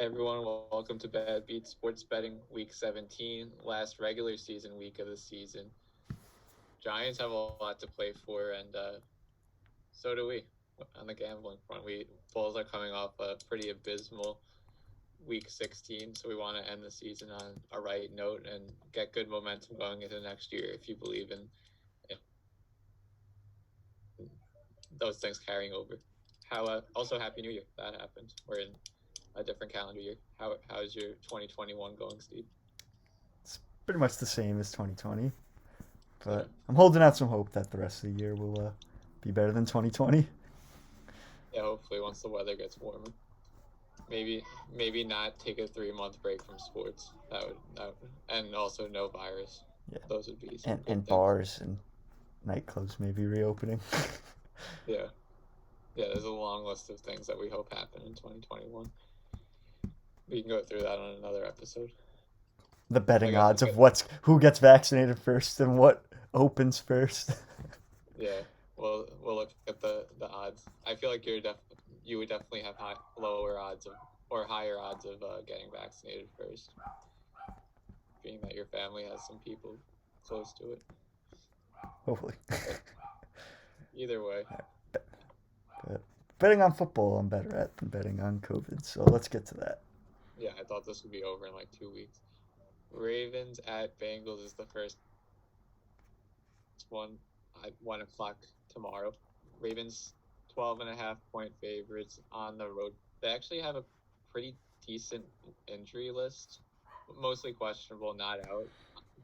Everyone, welcome to Bad Beat Sports Betting Week 17, last regular season week of the season. Giants have a lot to play for, and so do we on the gambling front. We Bulls are coming off a pretty abysmal Week 16, so we want to end the season on a right note and get good momentum going into next year. If you believe in those things carrying over. Also Happy New Year. That happened. We're in a different calendar year. How's your 2021 going, Steve? It's pretty much the same as 2020, Yeah. but I'm holding out some hope that the rest of the year will be better than 2020. Yeah, hopefully once the weather gets warmer. Maybe not take a 3 month break from sports. That would and also no virus. Yeah, Those would be some and good things. bars and nightclubs maybe reopening. Yeah. Yeah, there's a long list of things that we hope happen in 2021. We can go through that on another episode. The I betting guess odds let's of get who gets vaccinated first and what opens first. yeah. We'll look at the odds. I feel like you would definitely have lower odds of or higher odds of getting vaccinated first, being that your family has some people close to it. Hopefully. But either way, But betting on football, I'm better at than betting on COVID. So let's get to that. yeah, I thought this would be over in like 2 weeks. Ravens at Bengals is the first one at 1 o'clock tomorrow. Ravens 12.5 point favorites on the road. They actually have a pretty decent injury list, mostly questionable, not out.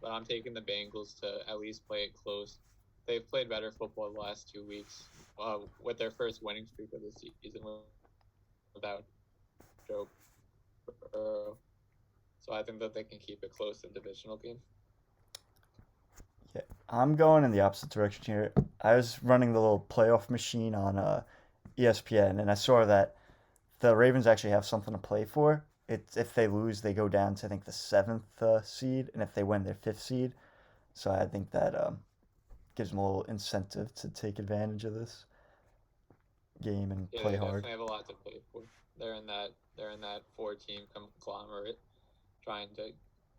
But I'm taking the Bengals to at least play it close. They've played better football the last 2 weeks with their first winning streak of the season without Joe Burrow. So I think that they can keep it close in divisional game. Yeah, I'm going in the opposite direction here. I was running the little playoff machine on ESPN, and I saw that the Ravens actually have something to play for. It's if they lose, they go down to I think the seventh seed, and if they win, they're fifth seed. So I think that gives them a little incentive to take advantage of this game and Yeah, play they hard. definitely have a lot to play for. They're in that 4 team conglomerate trying to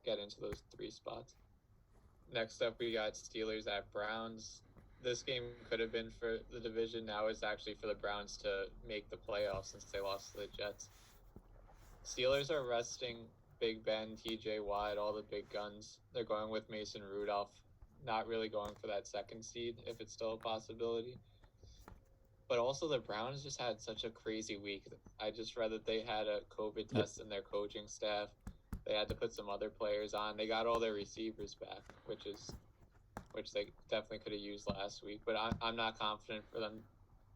get into those 3 spots. Next up, we got Steelers at Browns. This game could have been for the division. Now it's actually for the Browns to make the playoffs since they lost to the Jets. Steelers are resting Big Ben, TJ Watt, all the big guns. They're going with Mason Rudolph, not really going for that second seed if it's still a possibility. But also, the Browns just had such a crazy week. I just read that they had a COVID Yep. test in their coaching staff. They had to put some other players on. They got all their receivers back, which they definitely could have used last week. But I'm not confident for them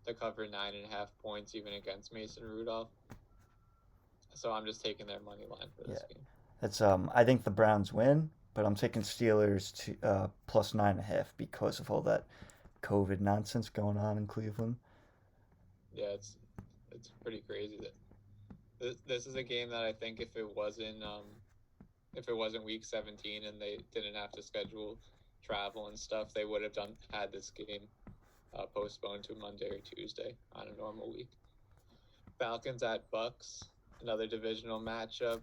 to cover 9.5 points even against Mason Rudolph. So I'm just taking their money line for Yeah, this game. that's I think the Browns win, but I'm taking Steelers to plus 9.5 because of all that COVID nonsense going on in Cleveland. Yeah, it's pretty crazy that this is a game that I think if it wasn't week 17 and they didn't have to schedule travel and stuff, they would have had this game postponed to Monday or Tuesday on a normal week. Falcons at Bucks, another divisional matchup.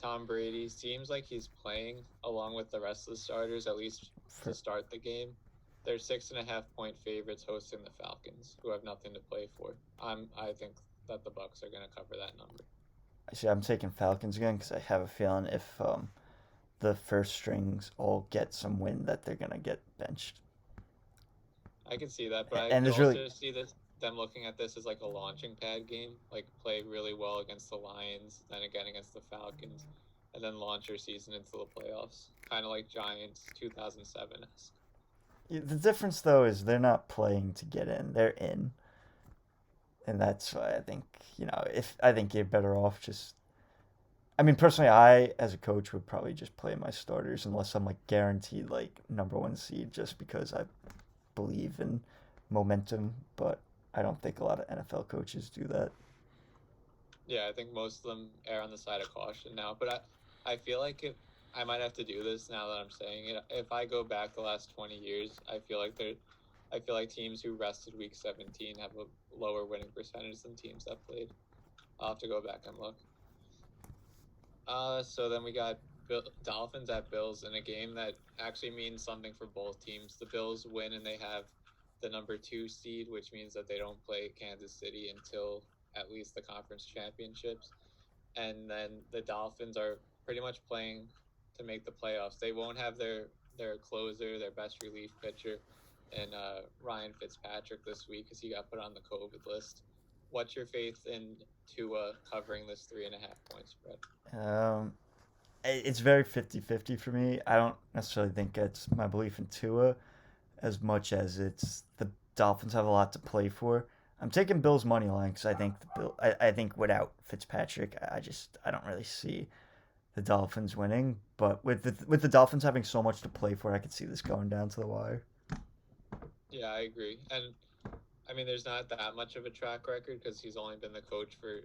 Tom Brady seems like he's playing along with the rest of the starters, at least to For start the game. They're 6.5 point favorites hosting the Falcons, who have nothing to play for. I think that the Bucks are going to cover that number. Actually, I'm taking Falcons again because I have a feeling if the first strings all get some win, that they're gonna get benched. I can see that, but I And could there's really also see them looking at this as like a launching pad game, like play really well against the Lions, then again against the Falcons, and then launch your season into the playoffs, kind of like Giants 2007 esque. the difference though is they're not playing to get in; they're in, and that's why I think if I think you're better off just. I mean, personally, I as a coach would probably just play my starters unless I'm like guaranteed like number one seed, just because I believe in momentum. But I don't think a lot of NFL coaches do that. Yeah, I think most of them err on the side of caution now, but I feel like if I might have to do this now that I'm saying it. If I go back the last 20 years, I feel like teams who rested week 17 have a lower winning percentage than teams that played. I'll have to go back and look. So then we got Dolphins at Bills in a game that actually means something for both teams. The Bills win and they have the number 2 seed, which means that they don't play Kansas City until at least the conference championships. And then the Dolphins are pretty much playing to make the playoffs. They won't have their closer, their best relief pitcher, and Ryan Fitzpatrick this week because he got put on the COVID list. What's your faith in Tua covering this 3.5 point spread? Um, it's very 50-50 for me. I don't necessarily think it's my belief in Tua as much as it's the Dolphins have a lot to play for. I'm taking Bills money line because I think I think without Fitzpatrick, I don't really see the Dolphins winning. But with the Dolphins having so much to play for, I could see this going down to the wire. Yeah, I agree. And I mean, there's not that much of a track record because he's only been the coach for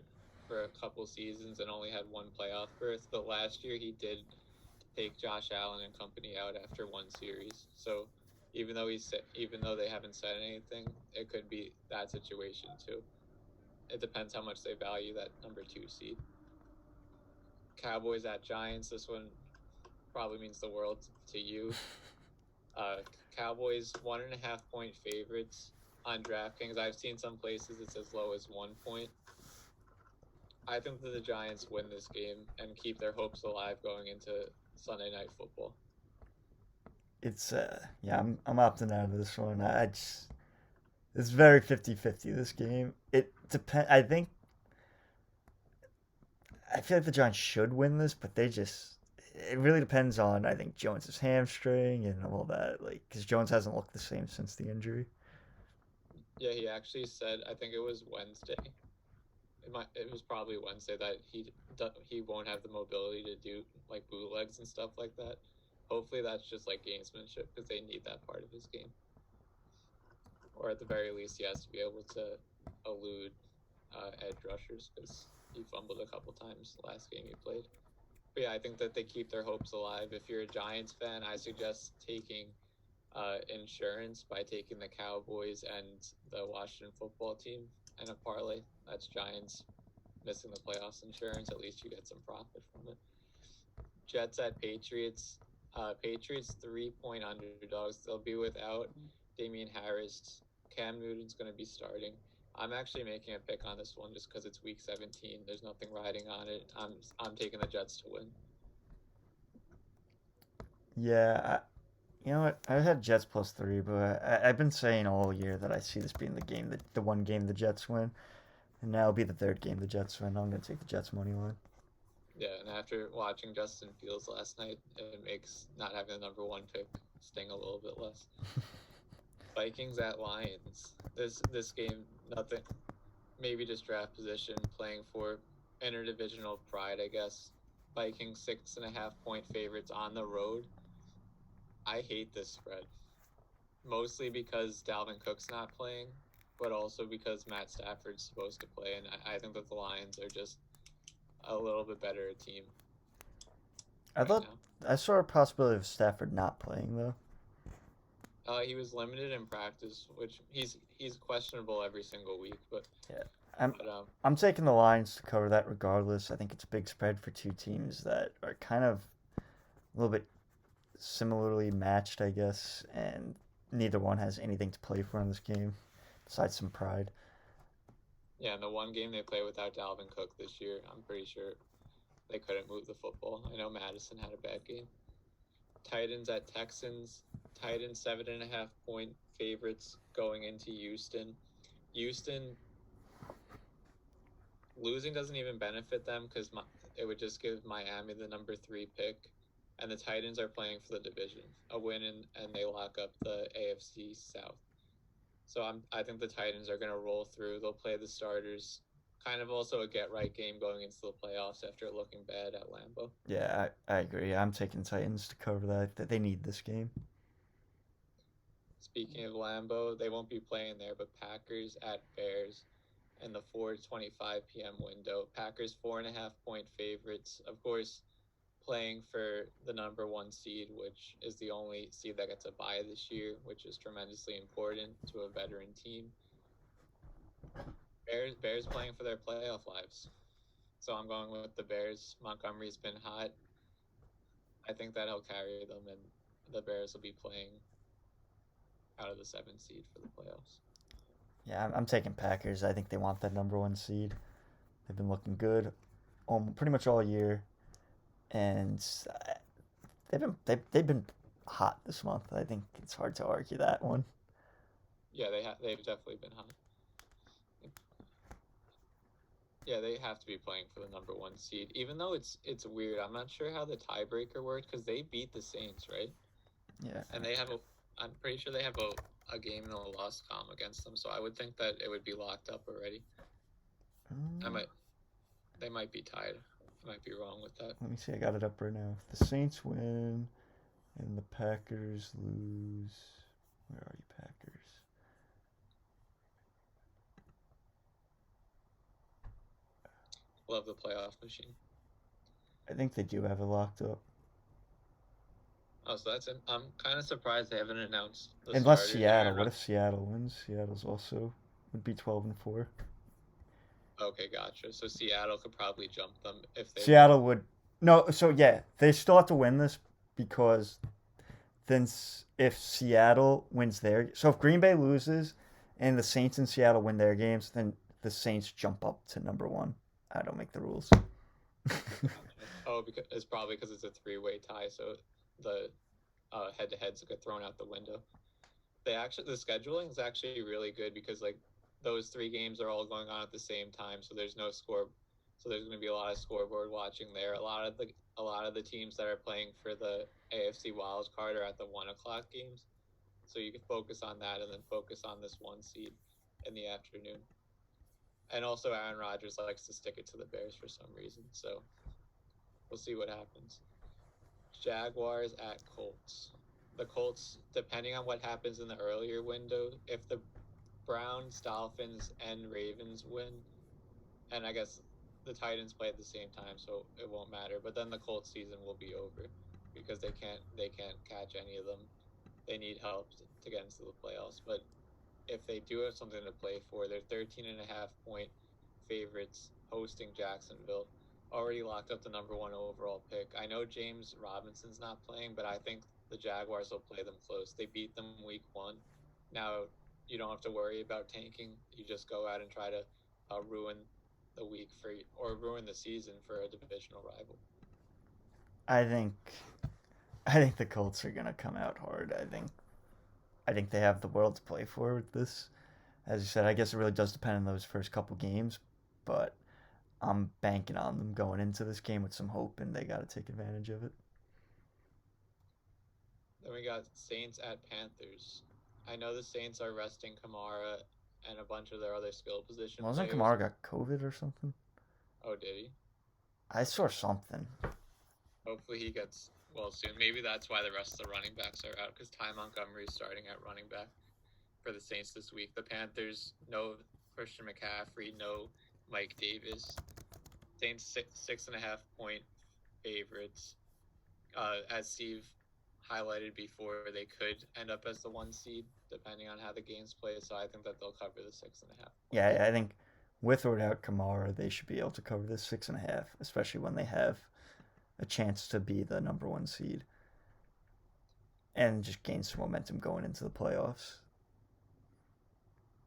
a couple seasons and only had one playoff berth. But last year he did take Josh Allen and company out after one series. So even though they haven't said anything, it could be that situation too. It depends how much they value that number 2 seed. Cowboys at Giants. This one probably means the world to you. Uh, Cowboys 1.5 point favorites on DraftKings. I've seen some places it's as low as 1 point. I think that the Giants win this game and keep their hopes alive going into Sunday Night Football. It's yeah, I'm opting out of this one. I just it's very 50-50 this game. It depend. I feel like the Giants should win this, but it really depends on I think Jones's hamstring and all that. Like because Jones hasn't looked the same since the injury. Yeah, he actually said I think it was Wednesday. It was probably Wednesday that he won't have the mobility to do like bootlegs and stuff like that. Hopefully that's just like gamesmanship because they need that part of his game. Or at the very least, he has to be able to elude edge rushers because he fumbled a couple times last game he played. But yeah, I think that they keep their hopes alive. If you're a Giants fan, I suggest taking insurance by taking the Cowboys and the Washington football team in a parlay. That's Giants missing the playoffs insurance. At least you get some profit from it. Jets at Patriots. Patriots 3 point underdogs. They'll be without Damian Harris. Cam Newton's going to be starting. I'm actually making a pick on this one just because it's week 17. There's nothing riding on it. I'm taking the Jets to win. Yeah, you know what? I had Jets +3, but I've been saying all year that I see this being the one game the Jets win, and now it'll be the third game the Jets win. I'm gonna take the Jets money line. Yeah, and after watching Justin Fields last night, it makes not having the number 1 pick sting a little bit less. Vikings at Lions. This game, nothing. Maybe just draft position, playing for interdivisional pride, I guess. Vikings 6.5 point favorites on the road. I hate this spread, mostly because Dalvin Cook's not playing, but also because Matt Stafford's supposed to play, and I think that the Lions are just a little bit better a team I right thought now. I saw a possibility of Stafford not playing though. He was limited in practice, which he's questionable every single week, but Yeah, I'm but I'm taking the Lions to cover that regardless. I think it's a big spread for two teams that are kind of a little bit similarly matched, I guess, and neither one has anything to play for in this game besides some pride. yeah, in the one game they play without Dalvin Cook this year, I'm pretty sure they couldn't move the football. I know Madison had a bad game. Titans at Texans. Titans 7.5 point favorites going into Houston. Houston losing doesn't even benefit them because it would just give Miami the number 3 pick, and the Titans are playing for the division. A win and they lock up the AFC South. So I think the Titans are going to roll through. They'll play the starters. Kind of also a get right game going into the playoffs after looking bad at Lambeau. Yeah, I agree. I'm taking Titans to cover that. That they need this game. Speaking of Lambeau, they won't be playing there, but Packers at Bears in the 4:25 p.m. window. Packers 4.5 point favorites. Of course, playing for the number 1 seed, which is the only seed that gets a bye this year, which is tremendously important to a veteran team. Bears playing for their playoff lives. So I'm going with the Bears. Montgomery's been hot. I think that he'll carry them, and the Bears will be playing out of the 7th seed for the playoffs. Yeah, I'm taking Packers. I think they want that number one seed. They've been looking good, pretty much all year, and they've been hot this month. I think it's hard to argue that one. Yeah, they've definitely been hot. Yeah, they have to be playing for the number one seed, even though it's weird. I'm not sure how the tiebreaker worked because they beat the Saints, right? Yeah. And I'm pretty sure they have a game and a loss column against them, so I would think that it would be locked up already. They might be tied. I might be wrong with that. Let me see. I got it up right now. If the Saints win and the Packers lose, where are you, Packers? Love the playoff machine. I think they do have it locked up. Oh, so that's it. I'm kind of surprised they haven't announced the Unless starters. Seattle. What if Seattle wins? Seattle's also would be 12-4. Okay, gotcha. So Seattle could probably jump them if they Seattle would no. So yeah, they still have to win this because then if Seattle wins so if Green Bay loses and the Saints and Seattle win their games, then the Saints jump up to number one. I don't make the rules. because it's probably because it's a 3-way tie, so the head-to-heads get thrown out the window. The scheduling is actually really good because like those 3 games are all going on at the same time, so there's no score. So there's going to be a lot of scoreboard watching there. A lot of the teams that are playing for the AFC wild card are at the 1:00 games, so you can focus on that and then focus on this one seed in the afternoon. And also, Aaron Rodgers likes to stick it to the Bears for some reason, so we'll see what happens. Jaguars at Colts. The Colts, depending on what happens in the earlier window, if the Browns, Dolphins, and Ravens win, and I guess the Titans play at the same time, so it won't matter. But then the Colts season will be over because they can't catch any of them. They need help to get into the playoffs. But if they do have something to play for, they're 13.5-point favorites hosting Jacksonville. Already locked up the number 1 overall pick. I know James Robinson's not playing, but I think the Jaguars will play them close. They beat them week 1. Now you don't have to worry about tanking. You just go out and try to ruin the week or ruin the season for a divisional rival. I think the Colts are gonna come out hard. I think they have the world to play for with this. As you said, I guess it really does depend on those first couple games, but I'm banking on them going into this game with some hope, and they got to take advantage of it. Then we got Saints at Panthers. I know the Saints are resting Kamara and a bunch of their other skill position Wasn't players. Kamara got COVID or something? Oh, did he? I saw something. Hopefully he gets well soon. Maybe that's why the rest of the running backs are out, because Ty Montgomery is starting at running back for the Saints this week. The Panthers, no Christian McCaffrey, no Mike Davis. Saints 6.5-point favorites. As Steve highlighted before, they could end up as the 1 seed depending on how the games play. So I think that they'll cover the 6.5. Yeah, I think with or without Kamara, they should be able to cover this 6.5, especially when they have a chance to be the number 1 seed and just gain some momentum going into the playoffs.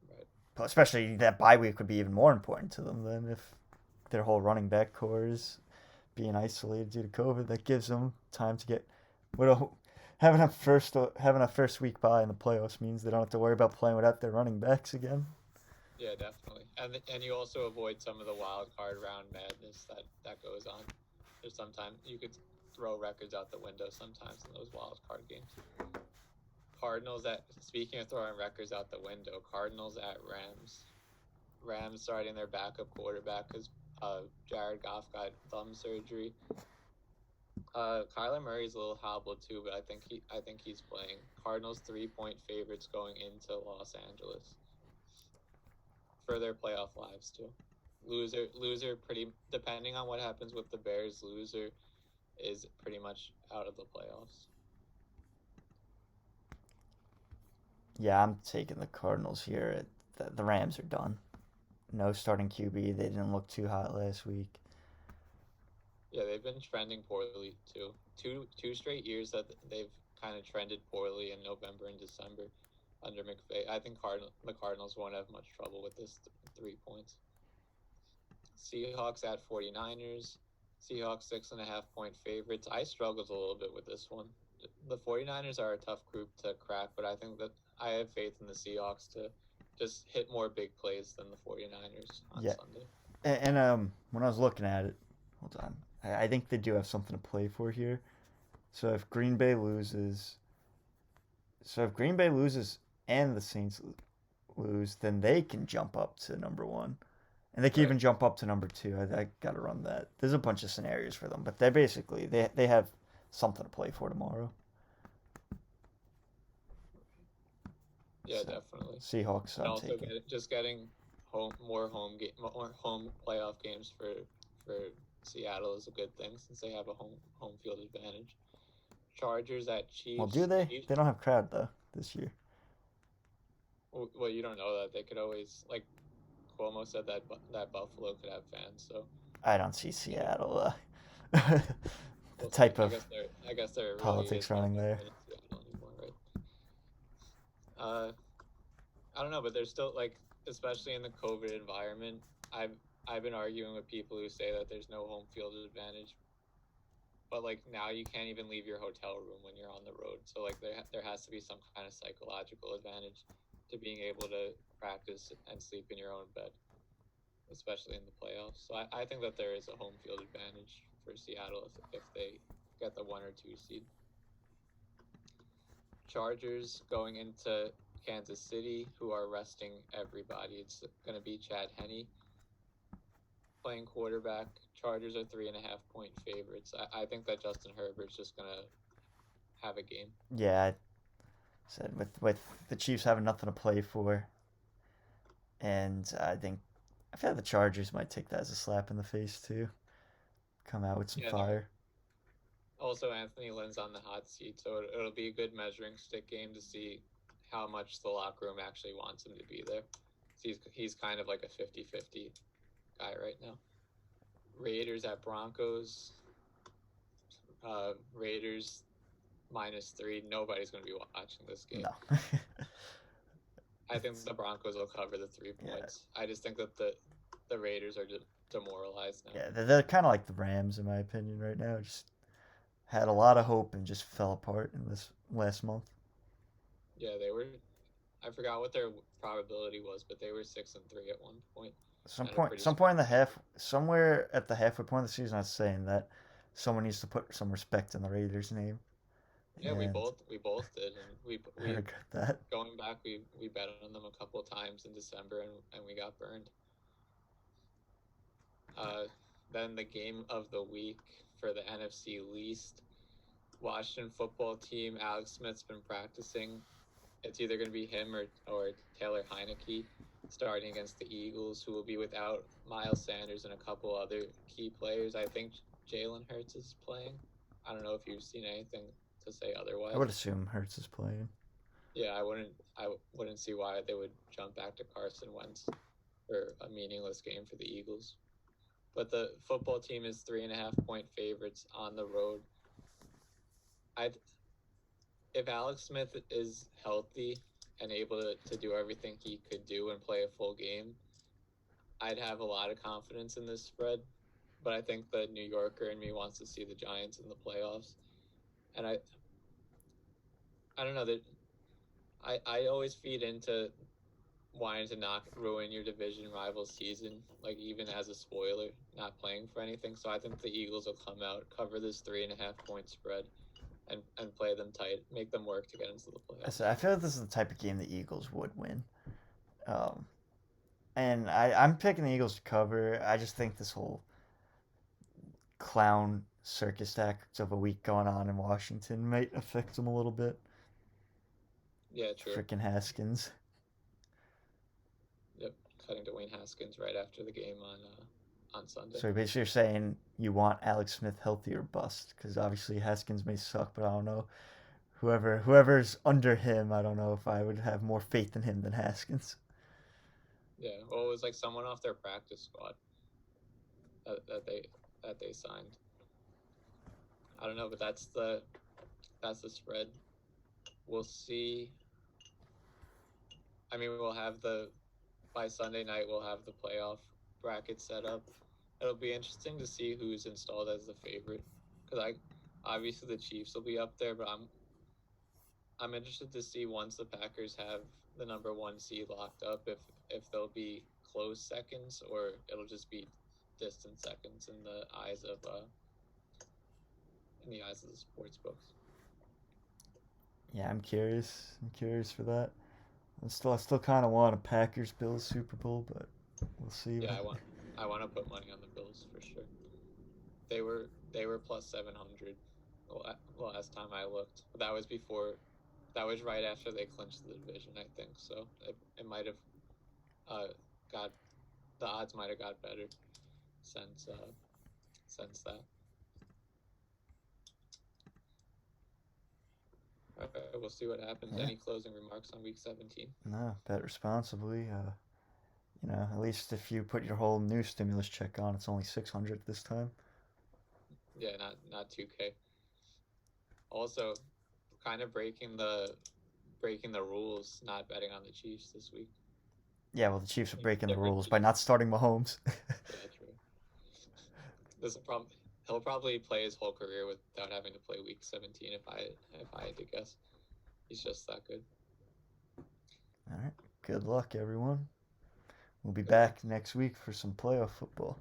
Right. But especially that bye week would be even more important to them than if their whole running back core is being isolated due to COVID. That gives them time to get having a first week bye in the playoffs means they don't have to worry about playing without their running backs again. Yeah, definitely, and you also avoid some of the wild card round madness that goes on. There's sometimes you could throw records out the window sometimes in those wild card games. Speaking of throwing records out the window, Cardinals at Rams. Rams starting their backup quarterback because Jared Goff got thumb surgery. Kyler Murray's a little hobbled too, but I think he's playing. Cardinals 3-point favorites going into Los Angeles for their playoff lives too. Loser pretty, depending on what happens with the Bears, loser is pretty much out of the playoffs. Yeah, I'm taking the Cardinals here. The Rams are done. No starting QB. They didn't look too hot last week. Yeah, they've been trending poorly too. Two straight years that they've kind of trended poorly in November and December under McVay. I think the Cardinals won't have much trouble with this 3 points. Seahawks at 49ers. Seahawks 6.5 point favorites. I struggled a little bit with this one. The 49ers are a tough group to crack, but I think that I have faith in the Seahawks to just hit more big plays than the 49ers on Yeah, Sunday. and when I was looking at it, hold on, I think they do have something to play for here. So if Green Bay loses, so if Green Bay loses and the Saints lose, then they can jump up to number one. And they can Right. even jump up to number two. I got to run that. There's a bunch of scenarios for them, but they're basically they have something to play for tomorrow. Yeah, So definitely. Seahawks, And I'm also taking. just getting more home playoff games for Seattle is a good thing since they have a home field advantage. Chargers at Well, do Chiefs. they? Chiefs. They don't have crowd though this year. Well, you don't know that they could always like Cuomo said that Buffalo could have fans. So I don't see you know, Seattle. The we'll see. type of I guess there really politics is no running there. government in Seattle anymore, right? Uh, I don't know, but there's still like, especially in the COVID environment, I've I've been arguing with people who say that there's no home field advantage, but like now you can't even leave your hotel room when you're on the road. So like there has to be some kind of psychological advantage to being able to practice and sleep in your own bed, especially in the playoffs. So I think that there is a home field advantage for Seattle if they get the 1 or 2 seed. Chargers going into Kansas City, who are resting everybody. It's going to be Chad Henne playing quarterback. Chargers are 3.5 point favorites. I think that Justin Herbert's just going to have a game. Yeah, I said with the Chiefs having nothing to play for, and I feel like the Chargers might take that as a slap in the face too. Come out with some Yeah, fire. also Anthony Lynn's on the hot seat, so it'll be a good measuring stick game to see how much the locker room actually wants him to be there. He's kind of like a 50-50 guy right now. Raiders at Broncos. Raiders -3. Nobody's going to be watching this game. No. I think the Broncos will cover the 3 points. Yeah. I just think that the Raiders are demoralized now. Yeah, they're kind of like the Rams in my opinion right now. Just had a lot of hope and just fell apart in this last month. Yeah, they were. I forgot what their probability was, but they were 6-3 at one point. Some point in the half, somewhere at the halfway point of the season, I was saying that someone needs to put some respect in the Raiders' name. Yeah, we both did, and we regret that. Going back, we bet on them a couple of times in December, and we got burned. Then the game of the week for the NFC least, Washington football team. Alex Smith's been practicing. It's either going to be him or Taylor Heineke starting against the Eagles, who will be without Miles Sanders and a couple other key players. I think Jalen Hurts is playing. I don't know if you've seen anything to say otherwise. I would assume Hurts is playing. Yeah, I wouldn't see why they would jump back to Carson Wentz for a meaningless game for the Eagles. But the football team is 3.5 point favorites on the road. If Alex Smith is healthy and able to do everything he could do and play a full game, I'd have a lot of confidence in this spread. But I think the New Yorker in me wants to see the Giants in the playoffs. And I don't know that I always feed into wanting to not ruin your division rival season, like even as a spoiler, not playing for anything. So I think the Eagles will come out, cover this 3.5 point spread, and play them tight, make them work to get into the playoffs. I feel like this is the type of game the Eagles would win. And I'm picking the Eagles to cover. I just think this whole clown circus act of a week going on in Washington might affect them a little bit. Yeah, true. Freaking Haskins. Yep, cutting Dwayne Haskins right after the game on Sunday. So basically, you're saying you want Alex Smith healthy or bust, because obviously Haskins may suck, but I don't know. Whoever's under him, I don't know if I would have more faith in him than Haskins. Yeah, well, it was like someone off their practice squad that they signed. I don't know, but that's the spread. We'll see. I mean, by Sunday night we'll have the playoff bracket set up. It'll be interesting to see who's installed as the favorite, because obviously the Chiefs will be up there, but I'm interested to see once the Packers have the number one seed locked up, if they'll be close seconds or it'll just be distant seconds in the eyes of the sports books. Yeah, I'm curious. I'm curious for that. I still kind of want a Packers Bills Super Bowl, but we'll see. Yeah, I want to put money on the Bills for sure. They were plus 700 last time I looked, but that was before. That was right after they clinched the division, I think. So it might have got the odds might have got better since that. Okay, we'll see what happens. Yeah. Any closing remarks on week 17? No, bet responsibly. At least if you put your whole new stimulus check on, it's only 600 this time. Yeah, not 2K. Also, kind of breaking the rules, not betting on the Chiefs this week. Yeah, well, the Chiefs are breaking the rules by not starting Mahomes. Yeah, true. He'll probably play his whole career without having to play week 17 if I had to guess. He's just that good. All right. Good luck, everyone. We'll be back next week for some playoff football.